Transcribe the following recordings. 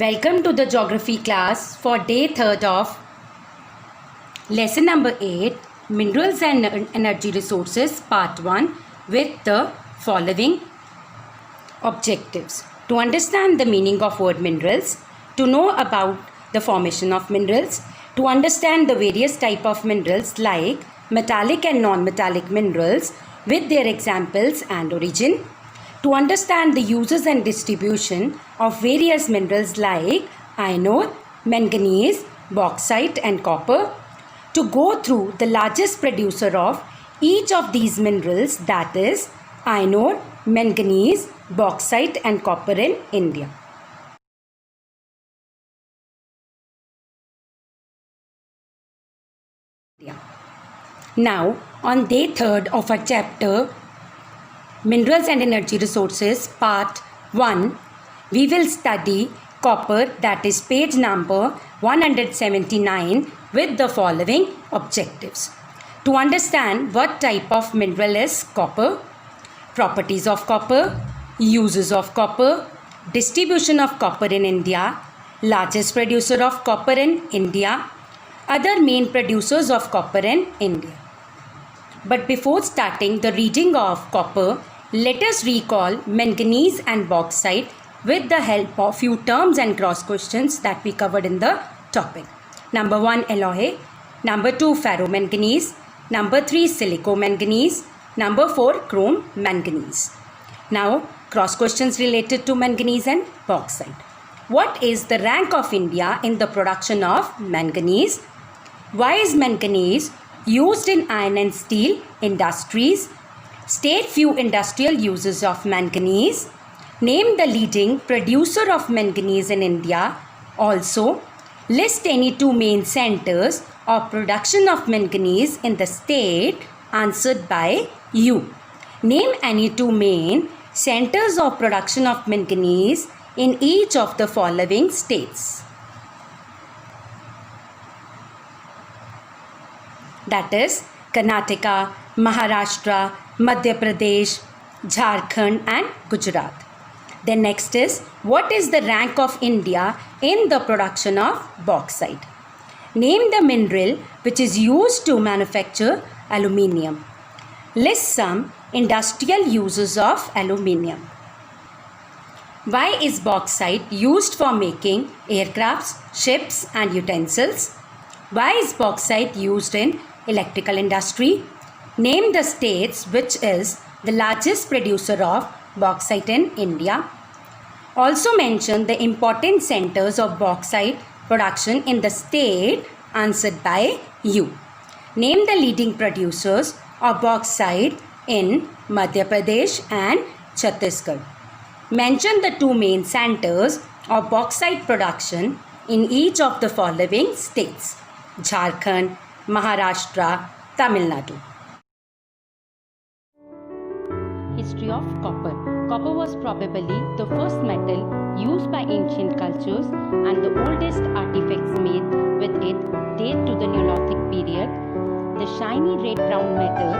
Welcome to the geography class for day 3rd of lesson number 8, Minerals and Energy Resources, part 1, with the following objectives. To understand the meaning of word minerals, to know about the formation of minerals, to understand the various type of minerals like metallic and non-metallic minerals with their examples and origin, to understand the uses and distribution of various minerals like iron ore, manganese, bauxite and copper, to go through the largest producer of each of these minerals, that is iron ore, manganese, bauxite and copper in India. Now, on day 3rd of our chapter, Minerals and Energy Resources, part 1, we will study copper, that is page number 179, with the following objectives. To understand what type of mineral is copper, properties of copper, uses of copper, distribution of copper in India, largest producer of copper in India, other main producers of copper in India. But before starting the reading of copper, let us recall manganese and bauxite with the help of few terms and cross questions that we covered in the topic. Number 1, alloy. Number 2, ferromanganese. Number 3, silicomanganese. Number 4, chrome manganese. Now, cross questions related to manganese and bauxite. What is the rank of India in the production of manganese? Why is manganese used in iron and steel industries? State few industrial uses of manganese. Name the leading producer of manganese in India. Also, list any two main centers of production of manganese in the state answered by you. Name any two main centers of production of manganese in each of the following states. That is Karnataka, Maharashtra, Madhya Pradesh, Jharkhand and Gujarat. Then next is, what is the rank of India in the production of bauxite? Name the mineral which is used to manufacture aluminium. List some industrial uses of aluminium. Why is bauxite used for making aircrafts, ships and utensils? Why is bauxite used in electrical industry? Name the states which is the largest producer of bauxite in India. Also mention the important centers of bauxite production in the state answered by you. Name the leading producers of bauxite in Madhya Pradesh and Chhattisgarh. Mention the two main centers of bauxite production in each of the following states: Jharkhand, Maharashtra, Tamil Nadu. History of copper. Copper was probably the first metal used by ancient cultures, and the oldest artifacts made with it date to the Neolithic period. The shiny red-brown metal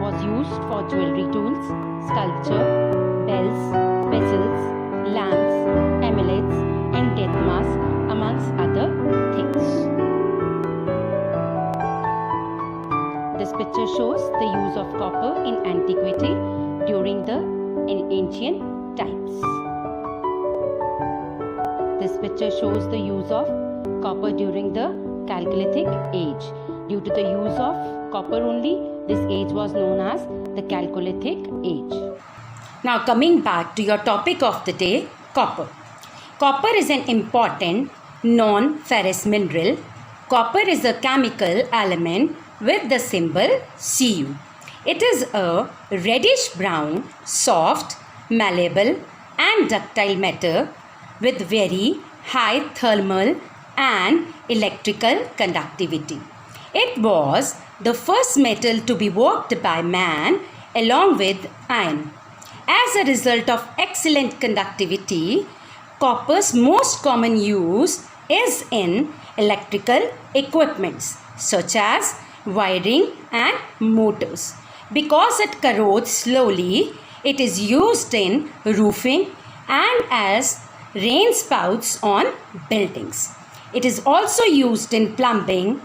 was used for jewelry tools, sculpture, bells, vessels, lamps, amulets, and death masks, amongst other things. This picture shows the use of copper in antiquity during the ancient times. This picture shows the use of copper during the Chalcolithic age. Due to the use of copper only, this age was known as the Chalcolithic age. Now coming back to your topic of the day, copper. Copper is an important non-ferrous mineral. Copper is a chemical element with the symbol Cu. It is a reddish brown, soft, malleable and ductile metal with very high thermal and electrical conductivity. It was the first metal to be worked by man along with iron. As a result of excellent conductivity, copper's most common use is in electrical equipments such as wiring and motors. Because it corrodes slowly, it is used in roofing and as rain spouts on buildings. It is also used in plumbing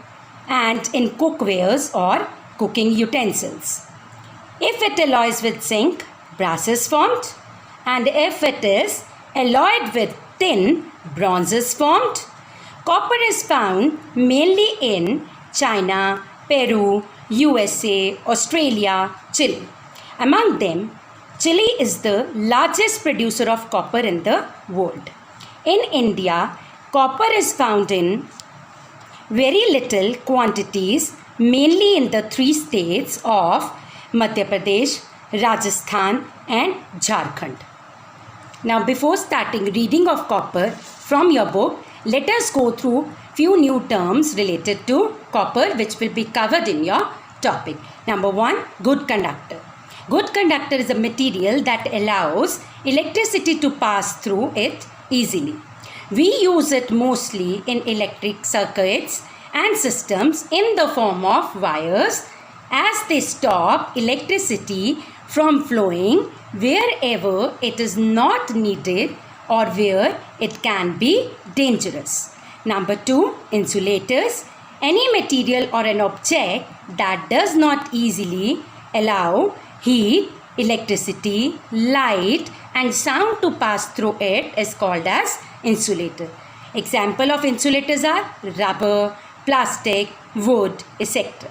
and in cookwares or cooking utensils. If it alloys with zinc, brass is formed, and if it is alloyed with tin, bronze is formed. Copper is found mainly in China, Peru, USA, Australia, Chile. Among them, Chile is the largest producer of copper in the world. In India, copper is found in very little quantities, mainly in the three states of Madhya Pradesh, Rajasthan, and Jharkhand. Now, before starting reading of copper from your book, let us go through few new terms related to copper which will be covered in your topic. Number 1, good conductor. Good conductor is a material that allows electricity to pass through it easily. We use it mostly in electric circuits and systems in the form of wires, as they stop electricity from flowing wherever it is not needed or where it can be dangerous. Number 2, insulators. Any material or an object that does not easily allow heat, electricity, light and sound to pass through it is called as insulator. Example of insulators are rubber, plastic, wood, etc.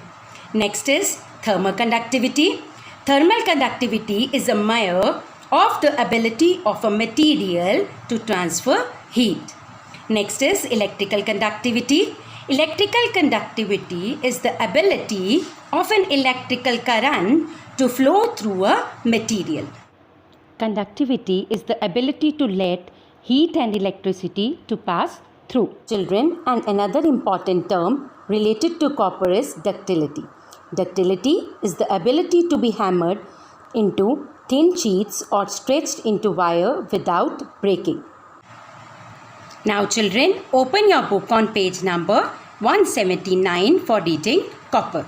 Next is thermal conductivity. Thermal conductivity is a measure of the ability of a material to transfer heat. Next is electrical conductivity. Electrical conductivity is the ability of an electrical current to flow through a material. Conductivity is the ability to let heat and electricity to pass through. Children, and another important term related to copper is ductility. Ductility is the ability to be hammered into thin sheets or stretched into wire without breaking. Now children, open your book on page number 179 for reading copper.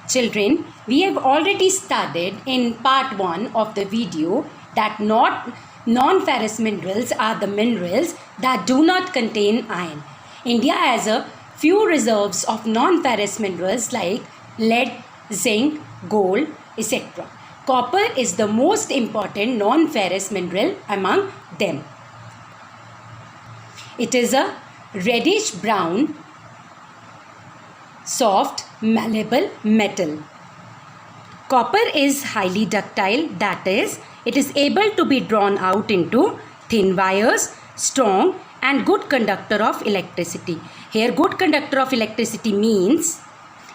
Children, we have already studied in part 1 of the video that non-ferrous minerals are the minerals that do not contain iron. India has a few reserves of non-ferrous minerals like lead, zinc, gold, etc. Copper is the most important non-ferrous mineral among them. It is a reddish brown, soft, malleable metal. Copper is highly ductile, that is, it is able to be drawn out into thin wires, strong and good conductor of electricity. Here, good conductor of electricity means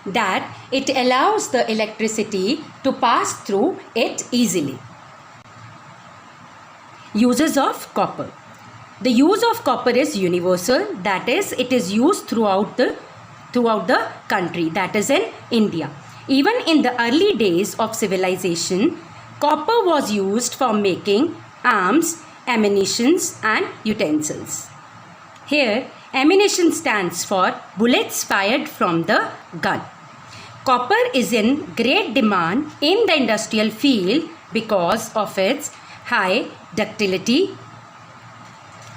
that it allows the electricity to pass through it easily. Uses of copper. The use of copper is universal, that is, it is used throughout the country, that is in India. Even in the early days of civilization, copper was used for making arms, ammunitions and utensils. Here, ammunition stands for bullets fired from the gun. Copper is in great demand in the industrial field because of its high ductility,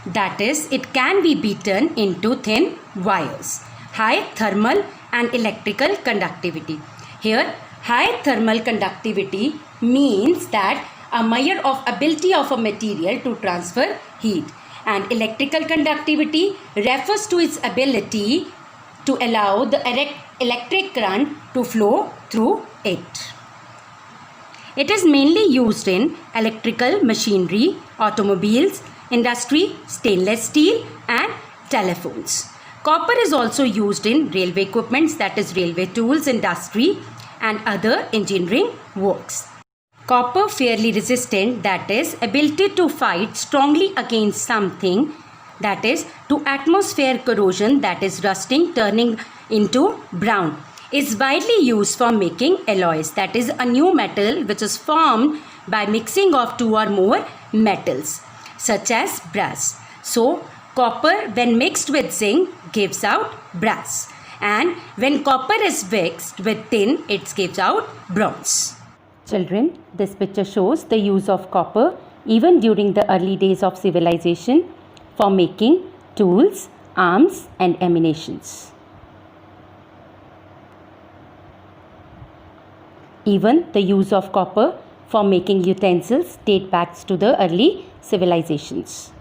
that is, it can be beaten into thin wires. High thermal and electrical conductivity. Here, high thermal conductivity means that a measure of ability of a material to transfer heat, and electrical conductivity refers to its ability to allow the electric current to flow through it. It is mainly used in electrical machinery, automobiles, industry, stainless steel and telephones. Copper is also used in railway equipments, that is railway tools, industry and other engineering works. Copper fairly resistant, that is ability to fight strongly against something, that is to atmosphere corrosion, that is rusting, turning into brown, is widely used for making alloys, that is a new metal which is formed by mixing of two or more metals such as brass. So copper when mixed with zinc gives out brass, and when copper is mixed with tin it gives out bronze. Children, this picture shows the use of copper even during the early days of civilization, for making tools, arms, and ammunitions. Even the use of copper for making utensils date back to the early civilizations.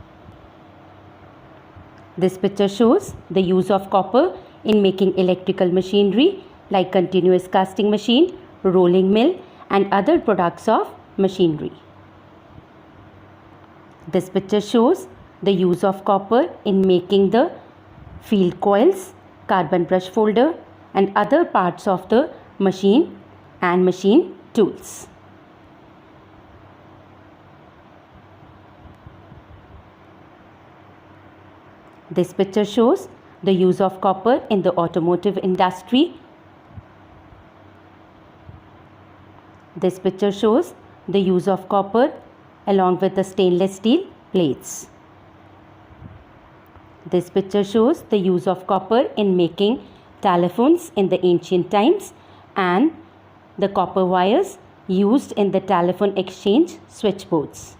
This picture shows the use of copper in making electrical machinery like continuous casting machine, rolling mill, and other products of machinery. This picture shows the use of copper in making the field coils, carbon brush folder, and other parts of the machine and machine tools. This picture shows the use of copper in the automotive industry. This picture shows the use of copper along with the stainless steel plates. This picture shows the use of copper in making telephones in the ancient times and the copper wires used in the telephone exchange switchboards.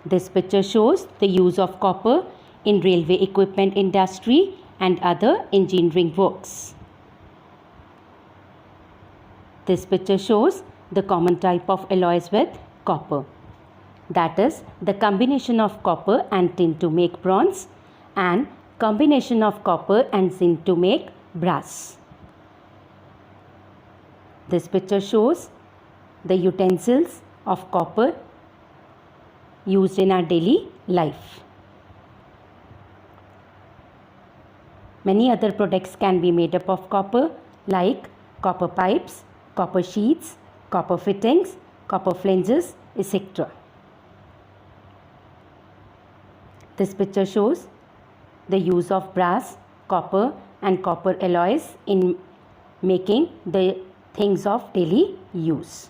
This picture shows the use of copper in railway equipment industry and other engineering works. This picture shows the common type of alloys with copper. That is the combination of copper and tin to make bronze and combination of copper and zinc to make brass. This picture shows the utensils of copper used in our daily life. Many other products can be made up of copper like copper pipes, copper sheets, copper fittings, copper flanges, etc. This picture shows the use of brass, copper and copper alloys in making the things of daily use.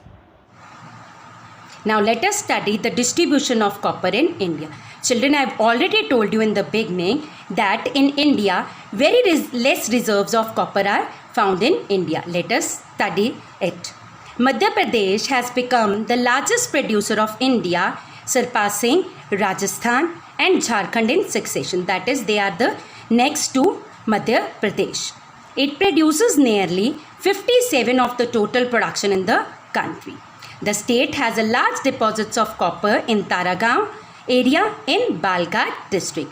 Now let us study the distribution of copper in India. Children, I have already told you in the beginning that in India, very less reserves of copper are found in India. Let us study it. Madhya Pradesh has become the largest producer of India, surpassing Rajasthan and Jharkhand in succession. That is, they are the next to Madhya Pradesh. It produces nearly 57% of the total production in the country. The state has a large deposits of copper in Taragaon area in Balghat district.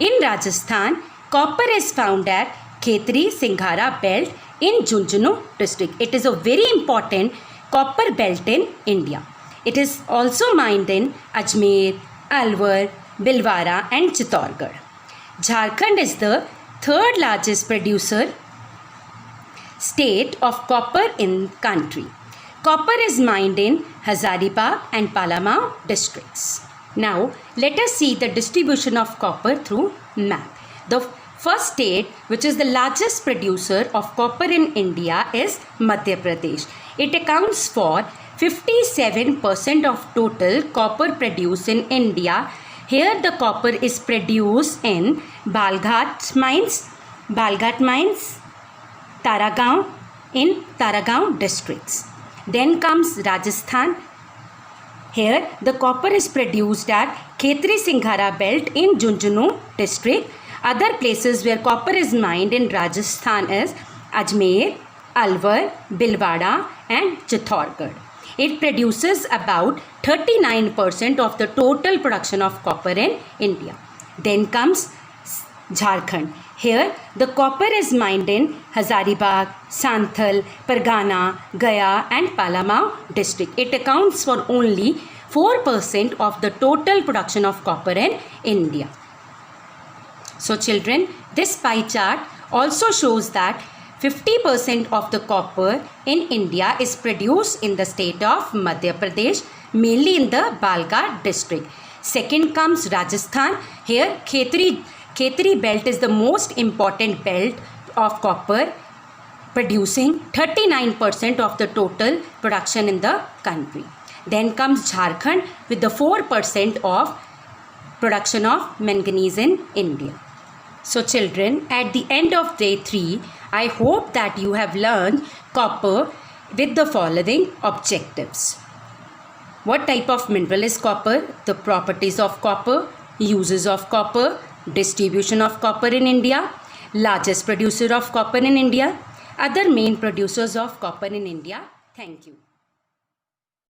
In Rajasthan, copper is found at Khetri Singhara belt in Jhunjhunu district. It is a very important copper belt in India. It is also mined in Ajmer, Alwar, Bhilwara and Chittorgarh. Jharkhand is the third largest producer state of copper in country. Copper is mined in Hazaribagh and Palamau districts. Now, let us see the distribution of copper through map. The first state, which is the largest producer of copper in India, is Madhya Pradesh. It accounts for 57% of total copper produced in India. Here, the copper is produced in Balghat mines, Taragaon, in Taragaon districts. Then comes Rajasthan. Here the copper is produced at Khetri Singhara belt in Jhunjhunu district. Other places where copper is mined in Rajasthan is Ajmer, Alwar, Bhilwara and Chittorgarh. It produces about 39% of the total production of copper in India. Then comes Jharkhand. Here, the copper is mined in Hazaribagh, Santhal, Pargana, Gaya and Palamau district. It accounts for only 4% of the total production of copper in India. So children, this pie chart also shows that 50% of the copper in India is produced in the state of Madhya Pradesh, mainly in the Balghat district. Second comes Rajasthan. Here, Khetri belt is the most important belt of copper, producing 39% of the total production in the country. Then comes Jharkhand with the 4% of production of manganese in India. So children, at the end of day 3, I hope that you have learned copper with the following objectives. What type of mineral is copper? The properties of copper, uses of copper, distribution of copper in India, largest producer of copper in India, other main producers of copper in India. Thank you.